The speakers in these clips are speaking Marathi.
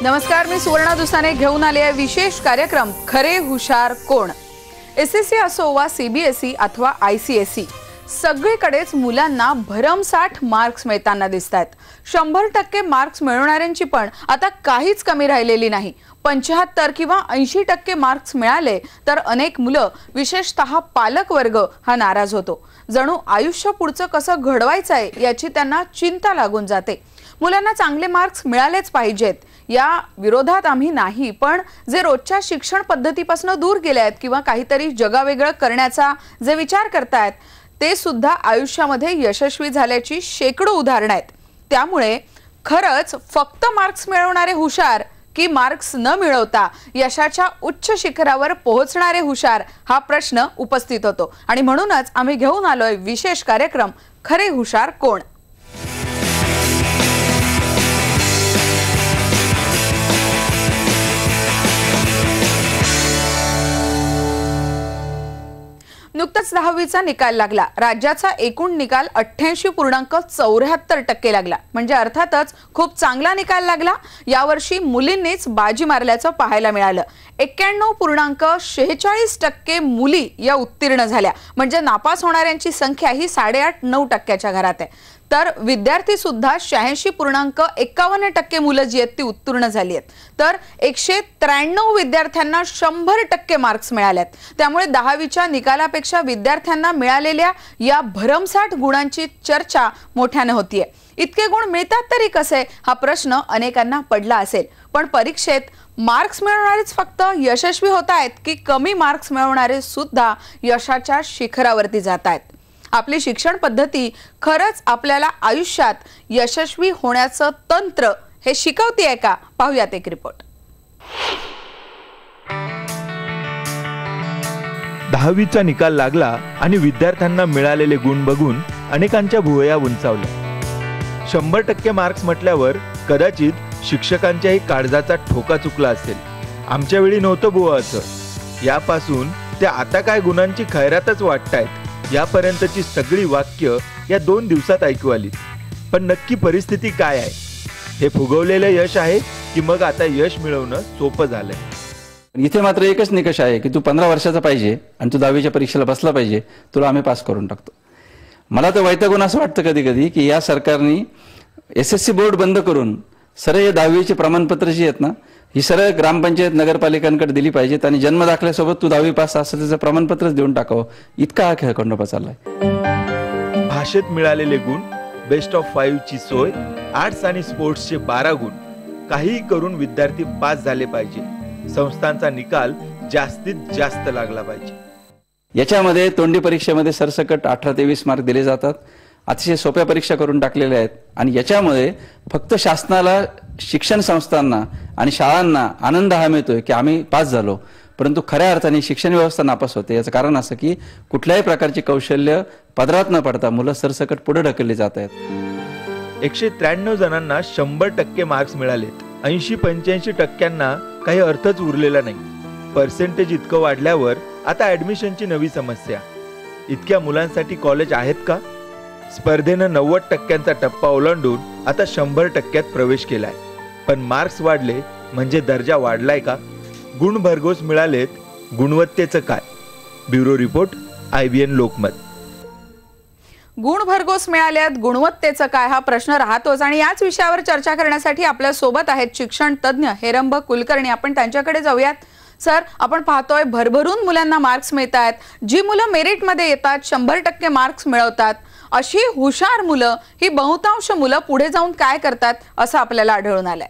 नमस्कार, मी सुवर्णा दुसाने घेऊन आले आहे विशेष कार्यक्रम खरे हुशार कोण। एसएससी असो वा सीबीएसई अथवा आयसीएसई सगळीकडेच मुलांना भरमसाठ मार्क्स मिळताना दिसतात। 100% मार्क्स मिळवणाऱ्यांची पण आता काहीच कमी राहिलेली नाही। 75 किंवा 80% मार्क्स मिळाले तर अनेक मुलं विशेषतः पालक वर्ग हा नाराज होतो। जणू आयुष्य पुढचं कसं घडवायचं आहे याची त्यांना चिंता लागून जाते। मुलांना चांगले मार्क्स मिळालेच पाहिजेत या विरोधात आम्ही नाही, पण जे रोजच्या शिक्षण पद्धतीपासून दूर गेले आहेत किंवा काहीतरी जगावेगळं करण्याचा जे विचार करतायत ते सुद्धा आयुष्यामध्ये यशस्वी झाल्याची शेकडो उदाहरणं आहेत। त्यामुळे खरंच फक्त मार्क्स मिळवणारे हुशार की मार्क्स न मिळवता यशाच्या उच्च शिखरावर पोहोचणारे हुशार हा प्रश्न उपस्थित होतो आणि म्हणूनच आम्ही घेऊन आलोय विशेष कार्यक्रम खरे हुशार कोण। नुकताच 10वीचा निकाल लागला। राज्याचा एकूण निकाल 88.74% लागला, म्हणजे अर्थातच खूप चांगला निकाल लागला। यावर्षी मुलींनीच बाजी मारल्याचं पाहायला मिळालं। 91.46% मुली या उत्तीर्ण झाल्या, म्हणजे नापास होणाऱ्यांची संख्या ही 8.5-9% घरात आहे। तर विद्यार्थी सुद्धा 86.51% मुलं जी आहेत ती उत्तीर्ण झाली आहेत। तर 193 विद्यार्थ्यांना 100% मार्क्स मिळालेत। त्यामुळे 10वीच्या निकालापेक्षा विद्यार्थ्यांना मिळालेल्या या भरमसाठ गुणांची चर्चा मोठ्याने होतीये। इतके गुण मिळतात तरी कसे हा प्रश्न अनेकांना पडला असेल, पण परीक्षेत मार्क्स मिळवणारेच फक्त यशस्वी होत आहेत की कमी मार्क्स मिळवणारे सुद्धा यशाच्या शिखरावरती जात आहेत? आपली शिक्षण पद्धती खरंच आपल्याला आयुष्यात यशस्वी होण्याचं तंत्र हे शिकवतेय का? पाहूयात एक रिपोर्ट। 10वीचा निकाल लागला आणि विद्यार्थ्यांना मिळालेले गुण बघून अनेकांच्या भुवया उंचावल्या। 100% मार्क्स म्हटल्यावर कदाचित शिक्षकांच्याही काळजाचा ठोका चुकला असेल। आमच्या वेळी नव्हतं बुवा असं। यापासून ते आता काय गुणांची खैरातच वाटतायत यापर्यंतची सगळी वाक्य या 2 दिवसात ऐकू आली। पण नक्की परिस्थिती काय आहे? हे फुगवलेलं यश आहे की मग आता यश मिळवणं सोपं झालंय? इथे मात्र एकच निकष आहे की तू 15 वर्षाचा पाहिजे आणि तू 10वीच्या परीक्षेला बसला पाहिजे, तुला आम्ही पास करून टाकतो। मला तर वैतागून असं वाटतं कधी कधी की या सरकारने एसएससी बोर्ड बंद करून सरळ 10वीचे प्रमाणपत्र जी आहेत ना ही सरळ ग्रामपंचायत नगरपालिकांकडे दिली पाहिजेत आणि जन्म दाखल्यासोबत तू 10वी पास असं त्याचं प्रमाणपत्रच देऊन टाकावं। इतका हा खेळखंडोबा चाललाय। भाषेत मिळालेले गुण, बेस्ट ऑफ 5 ची सोय, आर्ट्स आणि स्पोर्ट्सचे 12 गुण, काही करून विद्यार्थी पास झाले पाहिजे। संस्थांचा निकाल जास्तीत जास्त लागला पाहिजे। याच्यामध्ये तोंडी परीक्षेमध्ये सरसकट 18 ते 20 मार्क दिले जातात। अतिशय सोप्या परीक्षा करून टाकलेल्या आहेत आणि याच्यामध्ये फक्त शासनाला, शिक्षण संस्थांना आणि शाळांना आनंद हा मिळतोय की आम्ही पास झालो, परंतु खऱ्या अर्थाने शिक्षण व्यवस्था नापास होते। याचं कारण असं की कुठल्याही प्रकारची कौशल्य पदरात न पडता मुलं सरसकट पुढे ढकलली जात आहेत। 193 जणांना 100% मार्क्स मिळालेत। 80-85% काही अर्थच उरलेला नाही। पर्सेंटेज इतकं वाढल्यावर आता ऍडमिशनची नवी समस्या। इतक्या मुलांसाठी कॉलेज आहेत का? स्पर्धेनं 90% टप्पा ओलांडून आता 100% प्रवेश केलाय। पण मार्क्स वाढले म्हणजे दर्जा वाढलाय का? गुण भरघोस मिळालेत, गुणवत्तेचं काय? Bureau report, IBN Lokmat. गुण भरघोस मिळाल्यात, गुणवत्तेचं काय हा प्रश्न राहतोच आणि याच विषयावर चर्चा करण्यासाठी आपल्या सोबत आहेत शिक्षण तज्ञ हेरंब कुलकर्णी। आपण त्यांच्याकडे जाऊयात। सर, आपण पाहतोय भरभरून मुलांना मार्क्स मिळतात। जी मुलं मेरिटमध्ये येतात, 100% मार्क्स मिळवतात, अशी हुशार मुलं ही बहुतांश मुलं पुढे जाऊन काय करतात असं आपल्याला आढळून आलंय?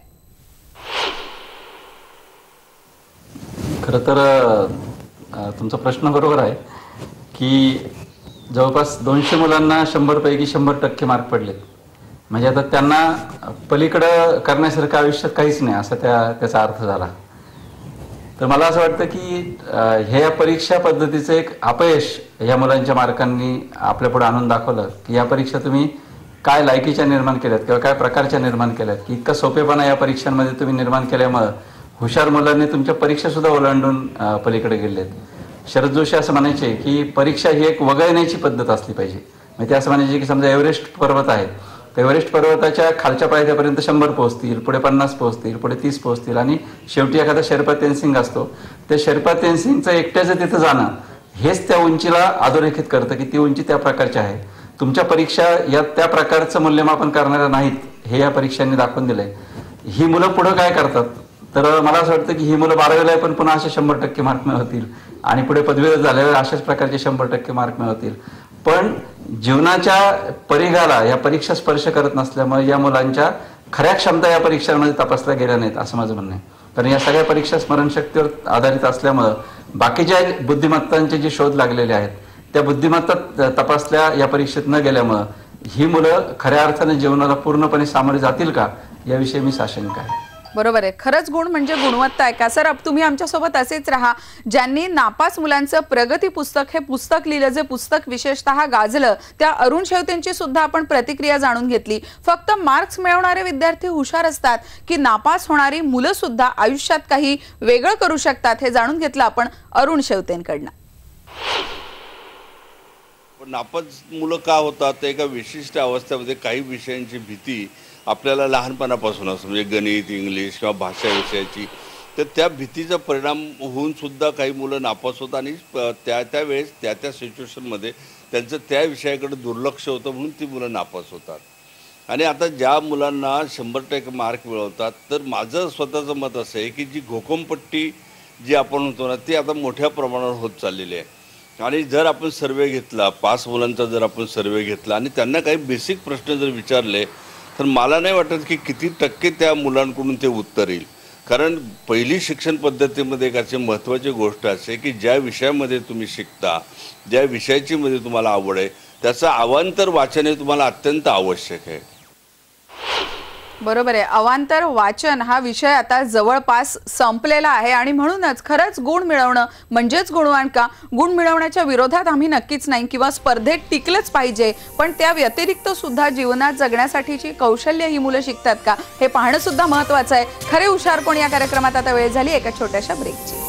खरं तर तुमचा प्रश्न बरोबर आहे की जवळपास 200 मुलांना 100 पैकी 100% मार्क पडलेत, म्हणजे आता त्यांना पलीकडं करण्यासारखं आयुष्यात काहीच नाही असं त्याचा अर्थ झाला। तर मला असं वाटतं की ह्या परीक्षा पद्धतीचं एक अपयश या मुलांच्या मार्कांनी आपल्या पुढे आणून दाखवलं की या परीक्षा तुम्ही काय लायकीच्या निर्माण केल्यात किंवा काय प्रकारच्या निर्माण केल्यात की इतका सोपेपणा या परीक्षांमध्ये तुम्ही निर्माण केल्यामुळे हुशार मुलांनी तुमच्या परीक्षा सुद्धा ओलांडून पलीकडे गेलेत। शरद जोशी असं म्हणायचे की परीक्षा ही एक वगळण्याची पद्धत असली पाहिजे। म्हणजे ते असं म्हणायचे की समजा एव्हरेस्ट पर्वत आहे तर एव्हरेस्ट पर्वताच्या खालच्या पायथ्यापर्यंत 100 पोहोचतील, पुढे 50 पोहोचतील, पुढे 30 पोहोचतील आणि शेवटी एखादा शेर्पा तेनसिंग असतो. त्या शेर्पा तेनसिंगचं एकट्याचं तिथं जाणं हेच त्या उंचीला अधोरेखित करतं की ती उंची त्या प्रकारची आहे. तुमच्या परीक्षा या त्या प्रकारचं मूल्यमापन करणाऱ्या नाहीत हे या परीक्षांनी दाखवून दिलंय. ही मुलं पुढं काय करतात तर मला असं वाटतं की ही मुलं 12वीला पण पुन्हा असे 100% मार्क मिळवतील आणि पुढे पदवीधर झाल्यावर अशाच प्रकारचे 100% मार्क मिळवतील. पण जीवनाच्या परिघाला या परीक्षा स्पर्श करत नसल्यामुळे या मुलांच्या खऱ्या क्षमता या परीक्षांमध्ये तपासल्या गेल्या नाहीत असं माझं म्हणणं आहे. कारण या सगळ्या परीक्षा स्मरणशक्तीवर आधारित असल्यामुळं बाकीच्या बुद्धिमत्तांचे जे शोध लागलेले आहेत त्या बुद्धिमत्ता तपासल्या या परीक्षेत न गेल्यामुळं ही मुलं खऱ्या अर्थाने जीवनाला पूर्णपणे सामोरे जातील का याविषयी मी साशंक आहे. बरोबर आहे. खरंच गुण म्हणजे गुणवत्ता आहे का सर? तुम्ही आमच्यासोबत असेच राहा. ज्यांनी नापास मुलांचं प्रगती पुस्तक हे पुस्तक लिहिलं, जे पुस्तक विशेषतः गाजलं, त्या अरुण शेवतेंची सुद्धा आपण प्रतिक्रिया जाणून घेतली. फक्त मार्क्स मिळवणारे विद्यार्थी हुशार असतात की नापास होणारी मुलं सुद्धा आयुष्यात काही वेगळं करू शकतात हे जाणून घेतलं आपण अरुण शेवतेंकडनं. नापास मुलं का होतात? एका विशिष्ट अवस्थेमध्ये काही विषयांची भीती आपल्याला लहानपणापासून असतो, म्हणजे गणित, इंग्लिश किंवा भाषा विषयाची. तर त्या भीतीचा परिणाम होऊन सुद्धा काही मुलं नापास होतात आणि त्यावेळेस त्या सिच्युएशनमध्ये त्यांचं त्या विषयाकडे दुर्लक्ष होतं म्हणून ती मुलं नापास होतात. आणि आता ज्या मुलांना 100% मार्क मिळवतात तर माझं स्वतःचं मत असं आहे की जी घोकमपट्टी जी आपण म्हणतो ना ती आता मोठ्या प्रमाणावर होत चाललेली आहे. आणि जर आपण सर्वे घेतला, 5 मुलांचा जर आपण सर्वे घेतला आणि त्यांना काही बेसिक प्रश्न जर विचारले तर मला नाही वाटत की किती टक्के त्या मुलांकडून ते उत्तर येईल. कारण पहिली शिक्षण पद्धतीमध्ये एक अशी महत्त्वाची गोष्ट असे की ज्या विषयामध्ये तुम्ही शिकता, ज्या विषयाची मध्ये तुम्हाला आवड आहे त्याचं अवांतर वाचन हे तुम्हाला अत्यंत आवश्यक आहे. बरोबर आहे. अवांतर वाचन हा विषय आता जवळपास संपलेला आहे आणि म्हणूनच खरंच गुण मिळवणं म्हणजेच गुणवान का? गुण मिळवण्याच्या विरोधात आम्ही नक्कीच नाही किंवा स्पर्धेत टिकलंच पाहिजे, पण त्या व्यतिरिक्त सुद्धा जीवनात जगण्यासाठीची कौशल्य ही मुलं शिकतात का हे पाहणं सुद्धा महत्त्वाचं आहे. खरे हुशार कोण या कार्यक्रमात आता वेळ झाली एका छोट्याशा ब्रेकची.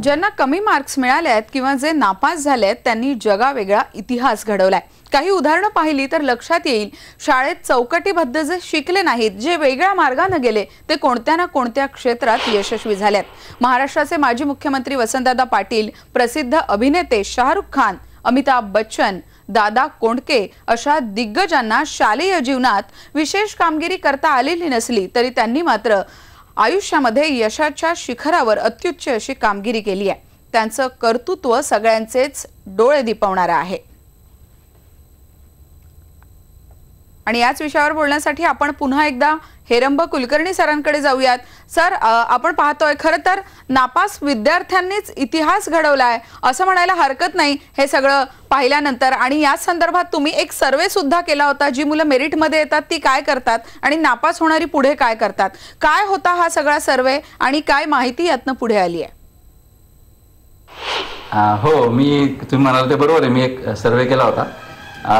ज्यांना कमी मार्क्स मिळाले आहेत किंवा जे नापास झाले आहेत त्यांनी जगावेगळा इतिहास घडवलाय. काही उदाहरणं पाहिली तर लक्षात येईल, शाळेत चौकटीबद्ध जे शिकले नाहीत, जे वेगळ्या मार्गाने गेले ते कोणत्या ना कोणत्या क्षेत्रात यशस्वी झालेत. महाराष्ट्राचे माजी मुख्यमंत्री वसंतदादा पाटील, प्रसिद्ध अभिनेते शाहरुख खान, अमिताभ बच्चन, दादा कोंडके अशा दिग्गजांना शालेय जीवनात विशेष कामगिरी करता आलेली नसली तरी त्यांनी मात्र आयुष्यामध्ये यशाच्या शिखरावर अत्युच्च अशी कामगिरी केली आहे. त्यांचं कर्तृत्व सगळ्यांचेच डोळे दिपवणारं आहे. आणि याच विषयावर बोलण्यासाठी आपण पुन्हा एकदा हेरंब कुलकर्णी सरांकडे जाऊयात. सर, आपण पाहतोय खरं तर नापास विद्यार्थ्यांनीच इतिहास घडवलाय असं म्हणायला हरकत नाही हे सगळं पाहिल्यानंतर. आणि याच संदर्भात तुम्ही एक सर्वे सुद्धा केला होता. जी मुलं मेरिटमध्ये येतात ती काय करतात आणि नापास होणारी पुढे काय करतात. काय होता हा सगळा सर्वे आणि काय माहिती यातनं पुढे आली आहे? हो, तुम्ही म्हणाल ते बरोबर आहे. मी एक सर्वे केला होता.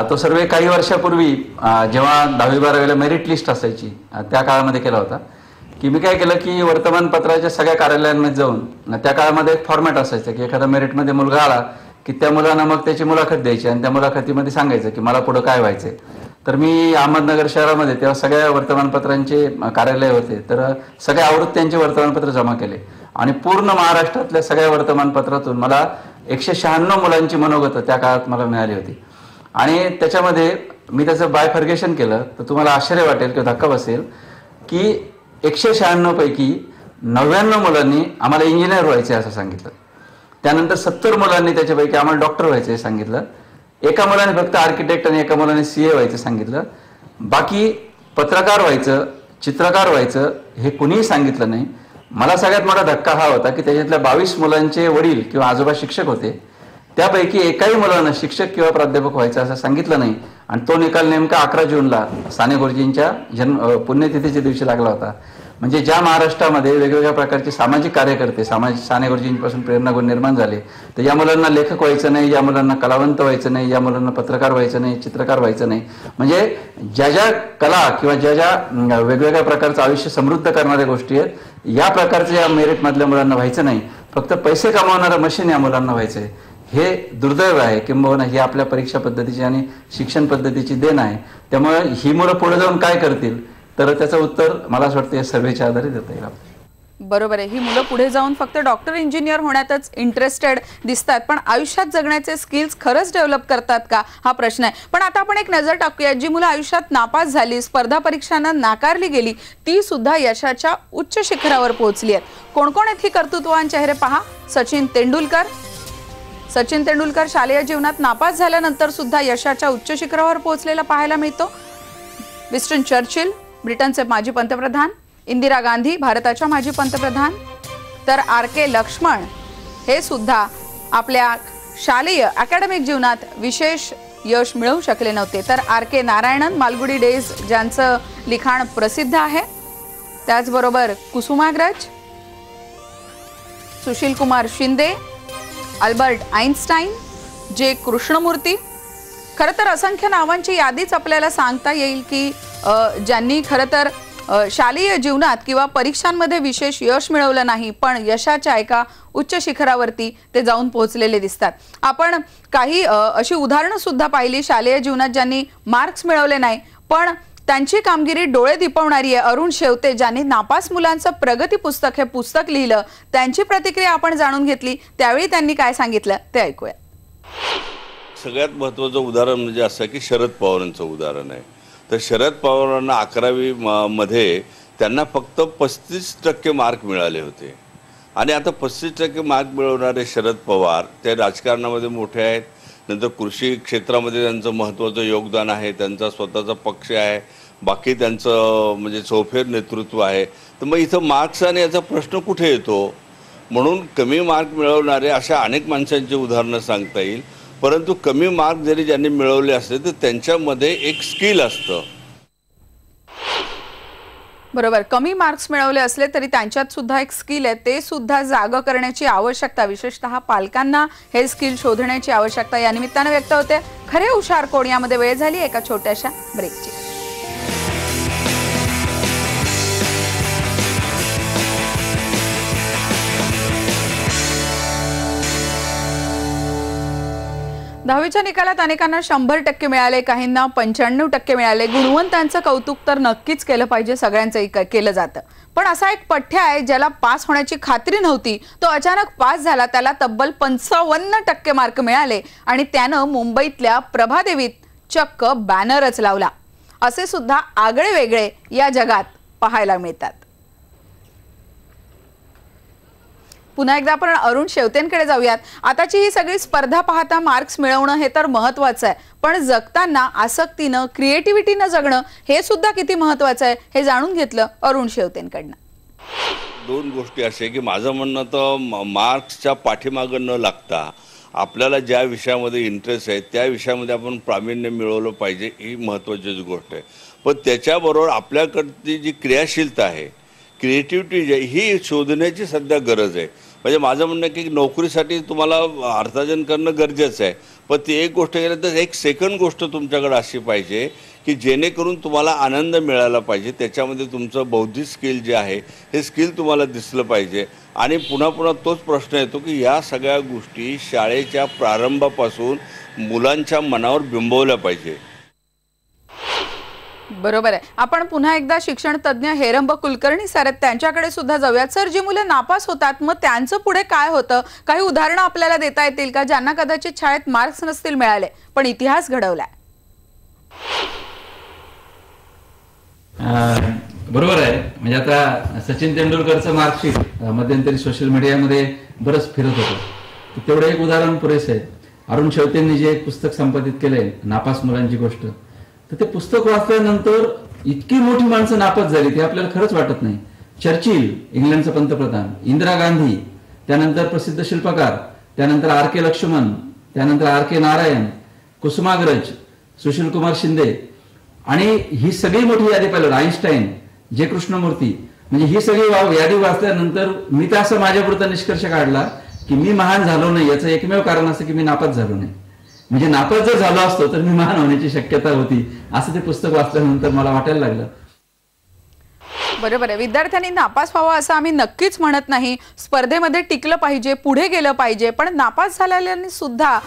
तो सर्वे काही वर्षापूर्वी जेव्हा 10वी-12वीला मेरिट लिस्ट असायची त्या काळामध्ये केला होता. की मी काय केलं की वर्तमानपत्राच्या सगळ्या कार्यालयांमध्ये जाऊन त्या काळामध्ये एक फॉर्मॅट असायचं की एखादा मेरिटमध्ये मुलगा आला की त्या मुलांना मग त्याची मुलाखत द्यायची आणि त्या मुलाखतीमध्ये सांगायचं की मला पुढं काय व्हायचंय. तर मी अहमदनगर शहरामध्ये तेव्हा सगळ्या वर्तमानपत्रांचे कार्यालय होते, तर सगळ्या आवृत्त्यांचे वर्तमानपत्र जमा केले आणि पूर्ण महाराष्ट्रातल्या सगळ्या वर्तमानपत्रातून मला 196 मुलांची मनोगत त्या काळात मला मिळाली होती. आणि त्याच्यामध्ये मी त्याचं बायफर्गेशन केलं तर तुम्हाला आश्चर्य वाटेल किंवा धक्का बसेल की 196 पैकी 99 मुलांनी आम्हाला इंजिनियर व्हायचे असं सांगितलं. त्यानंतर 70 मुलांनी त्याच्यापैकी आम्हाला डॉक्टर व्हायचे सांगितलं. एका मुलाने फक्त आर्किटेक्ट आणि एका मुलाने CA व्हायचं सांगितलं. बाकी पत्रकार व्हायचं, चित्रकार व्हायचं हे कुणीही सांगितलं नाही. मला सगळ्यात मोठा धक्का हा होता की त्याच्यातल्या 22 मुलांचे वडील किंवा आजोबा शिक्षक होते. त्यापैकी एकाही मुलानं शिक्षक किंवा प्राध्यापक व्हायचं असं सांगितलं नाही. आणि तो निकाल नेमका 11 जूनला साने गुरुजींच्या पुण्यतिथीच्या दिवशी लागला होता. म्हणजे ज्या महाराष्ट्रामध्ये वेगवेगळ्या प्रकारचे सामाजिक कार्यकर्ते साने गुरुजींपासून प्रेरणा घेऊन निर्माण झाले, तर या मुलांना लेखक व्हायचं नाही, या मुलांना कलावंत व्हायचं नाही, या मुलांना पत्रकार व्हायचं नाही, चित्रकार व्हायचं नाही. म्हणजे ज्या ज्या कला किंवा ज्या ज्या वेगवेगळ्या प्रकारचं आयुष्य समृद्ध करणाऱ्या गोष्टी आहेत या प्रकारचे या मेरिट मधल्या मुलांना व्हायचं नाही, फक्त पैसे कमावणारं मशीन या मुलांना व्हायचंय. हे दुर्दैव आहे, किंबहुना ही आपल्या परीक्षा पद्धतीची आणि शिक्षण पद्धतीची देण आहे. त्यामुळे ही मुलं पुढे जाऊन काय करतील, तर त्याचं उत्तर मला असं वाटतं या सर्वेच्या आधारे देता येईल. बरोबर आहे. ही मुलं पुढे जाऊन फक्त डॉक्टर इंजिनियर होण्यातच इंटरेस्टेड दिसतात, पण आयुष्यात जगण्याचे स्किल्स खरंच डेव्हलप करतात का, हा प्रश्न आहे. पण आता आपण एक नजर टाकूया, जी मुलं आयुष्यात नापास झाली, स्पर्धा परीक्षांना नाकारली गेली, ती सुद्धा यशाच्या उच्च शिखरावर पोहोचली आहेत. कोण कोण आहेत ही कर्तृत्ववान चेहरे पहा. सचिन तेंडुलकर शालेय जीवनात नापास झाल्यानंतर सुद्धा यशाच्या उच्च शिखरावर पोहोचलेला पाहायला मिळतो. विन्स्टन चर्चिल, ब्रिटनचे माजी पंतप्रधान, इंदिरा गांधी, भारताच्या माजी पंतप्रधान, तर RK लक्ष्मण हे सुद्धा आपल्या शालेय अकॅडमिक जीवनात विशेष यश मिळवू शकले नव्हते. तर RK नारायणन, मालगुडी डेज ज्यांचं लिखाण प्रसिद्ध आहे, त्याचबरोबर कुसुमाग्रज, सुशील कुमार शिंदे, अल्बर्ट आइन्स्टाईन, जे कृष्णमूर्ती. खरं तर असंख्य नावांची यादीच आपल्याला सांगता येईल की ज्यांनी खरं तर शालेय जीवनात किंवा परीक्षांमध्ये विशेष यश मिळवलं नाही, पण यशाच्या एका उच्च शिखरावरती ते जाऊन पोहोचलेले दिसतात. आपण काही अशी उदाहरणं सुद्धा पाहिली शालेय जीवनात ज्यांनी मार्क्स मिळवले नाही, पण त्यांची कामगिरी डोळे दिपवणारी आहे. अरुण शेवते, ज्यांनी नापास मुलांचं प्रगती पुस्तक हे पुस्तक लिहिलं, त्यांची प्रतिक्रिया आपण जाणून घेतली. त्यावेळी त्यांनी काय सांगितलं ते ऐकूया. सगळ्यात महत्त्वाचं उदाहरण म्हणजे असं की शरद पवारांचं उदाहरण आहे. तर शरद पवारांना 11वी मध्ये त्यांना फक्त 35% मार्क मिळाले होते, आणि आता 35% मार्क मिळवणारे शरद पवार ते राजकारणामध्ये मोठे आहेत. नंतर कृषी क्षेत्रामध्ये त्यांचं महत्त्वाचं योगदान आहे, त्यांचा स्वतःचा पक्ष आहे, बाकी त्यांचं म्हणजे चौफेर नेतृत्व आहे. तर मग इथं मार्क्स आणि याचा प्रश्न कुठे येतो? म्हणून कमी मार्क मिळवणारे अशा अनेक माणसांची उदाहरणं सांगता येईल. परंतु कमी मार्क जरी ज्यांनी मिळवले असले तर त्यांच्यामध्ये एक स्किल असतं. बरोबर, कमी मार्क्स मिळवले असले तरी त्यांच्यात सुद्धा एक स्किल आहे, ते सुद्धा जाग करण्याची आवश्यकता, विशेषतः पालकांना हे स्किल शोधण्याची आवश्यकता या निमित्तानं व्यक्त होते. खरे हुशार कोण यामध्ये वेळ झाली एका छोट्याशा ब्रेकची. दहावीच्या निकालात अनेकांना 100% मिळाले, काहींना 95% मिळाले. गुणवंतांचं कौतुक तर नक्कीच केलं पाहिजे, सगळ्यांचं केलं जातं. पण असा एक पठ्य आहे ज्याला पास होण्याची खात्री नव्हती, तो अचानक पास झाला. त्याला तब्बल 55% मार्क मिळाले आणि त्यानं मुंबईतल्या प्रभादेवीत चक्क बॅनरच लावला. असे सुद्धा आगळे वेगळे या जगात पाहायला मिळतात. पुन्हा एकदा आपण अरुण शेवतेंकडे जाऊयात. आताची ही सगळी स्पर्धा पाहता मार्क्स मिळवणं हे तर महत्त्वाचं आहे, पण जगताना आसक्तीनं, क्रिएटिव्हिटीनं जगणं हे सुद्धा किती महत्त्वाचं आहे हे जाणून घेतलं अरुण शेवतेंकडनं. दोन गोष्टी असे की माझं म्हणणं तर मार्क्सच्या पाठीमागं न लागता आपल्याला ज्या विषयामध्ये इंटरेस्ट आहे त्या विषयामध्ये आपण प्रावीण्य मिळवलं पाहिजे, ही महत्त्वाची गोष्ट आहे. पण त्याच्याबरोबर आपल्याकडची जी क्रियाशीलता आहे, क्रिएटिव्हिटी जी ही शोधण्याची सध्या गरज आहे. म्हणजे माझं म्हणणं की नोकरीसाठी तुम्हाला अर्थार्जन करणं गरजेचं आहे, पण ती एक गोष्ट केलं तर एक सेकंड गोष्ट तुमच्याकडे अशी पाहिजे की जेणेकरून तुम्हाला आनंद मिळाला पाहिजे. त्याच्यामध्ये तुमचं बौद्धिक स्किल जे आहे हे स्किल तुम्हाला दिसलं पाहिजे. आणि पुन्हा पुन्हा तोच प्रश्न येतो की या सगळ्या गोष्टी शाळेच्या प्रारंभापासून मुलांच्या मनावर बिंबवल्या पाहिजे. बरोबर आहे. आपण पुन्हा एकदा शिक्षण तज्ञ हेरंब कुलकर्णी सर त्यांच्याकडे सुद्धा जाऊयात. सर, जी मुलं नापास होतात मग त्यांचं पुढे काय होतं? काही उदाहरणं आपल्याला देता येतील का ज्यांना कदाचित शाळेत मार्क्स नसतील मिळाले पण इतिहास घडवलाय? बरोबर आहे. म्हणजे आता सचिन तेंडुलकरचं मार्कशीट मध्यंतरी सोशल मीडियामध्ये बरंच फिरत होतं, तेवढं एक उदाहरण पुरेसं आहे. अरुण शेवतेंनी जे एक पुस्तक संपादित केलंय नापास मुलांची गोष्ट, तर ते पुस्तक वाचल्यानंतर इतकी मोठी माणसं नापास झाली ते आपल्याला खरंच वाटत नाही. चर्चिल, इंग्लंडचा पंतप्रधान, इंदिरा गांधी, त्यानंतर प्रसिद्ध शिल्पकार, त्यानंतर RK लक्ष्मण, त्यानंतर RK नारायण, कुसुमाग्रज, सुशील कुमार शिंदे, आणि ही सगळी मोठी यादी पाहिलं, आइन्स्टाईन, जे कृष्णमूर्ती, म्हणजे ही सगळी यादी वाचल्यानंतर मी तर असं माझ्यापुरता निष्कर्ष काढला की मी महान झालो नाही. याचं एकमेव कारण असं की मी नापास झालो नाही. म्हणजे नापास जर झालो असतो तर मी महान होण्याची शक्यता होती, असं ते पुस्तक वाचल्यानंतर मला वाटायला लागलं. बरोबर आहे. विद्यार्थ्यांनी नापास व्हावं असं आम्ही नक्कीच म्हणत नाही. स्पर्धेमध्ये टिकलं पाहिजे, पुढे गेलं पाहिजे, पण नापास झालेल्यांनी सुद्धा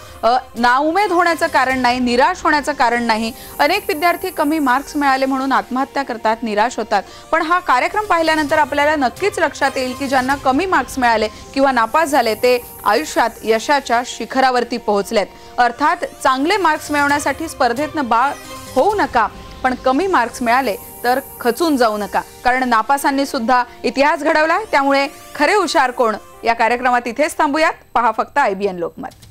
नाउमेद होण्याचं कारण नाही, निराश होण्याचं कारण नाही. अनेक विद्यार्थी कमी मार्क्स मिळाले म्हणून आत्महत्या करतात, निराश होतात. पण हा कार्यक्रम पाहिल्यानंतर आपल्याला नक्कीच लक्षात येईल की ज्यांना कमी मार्क्स मिळाले किंवा नापास झाले ते आयुष्यात यशाच्या शिखरावरती पोहोचलेत. अर्थात चांगले मार्क्स मिळवण्यासाठी स्पर्धेतनं बाद होऊ नका, पण कमी मार्क्स मिळाले तर खचून जाऊ नका, कारण नापासांनी सुद्धा इतिहास घडवलाय. त्यामुळे खरे हुशार कोण या कार्यक्रमात इथेच थांबूयात. पहा फक्त IBN लोकमत.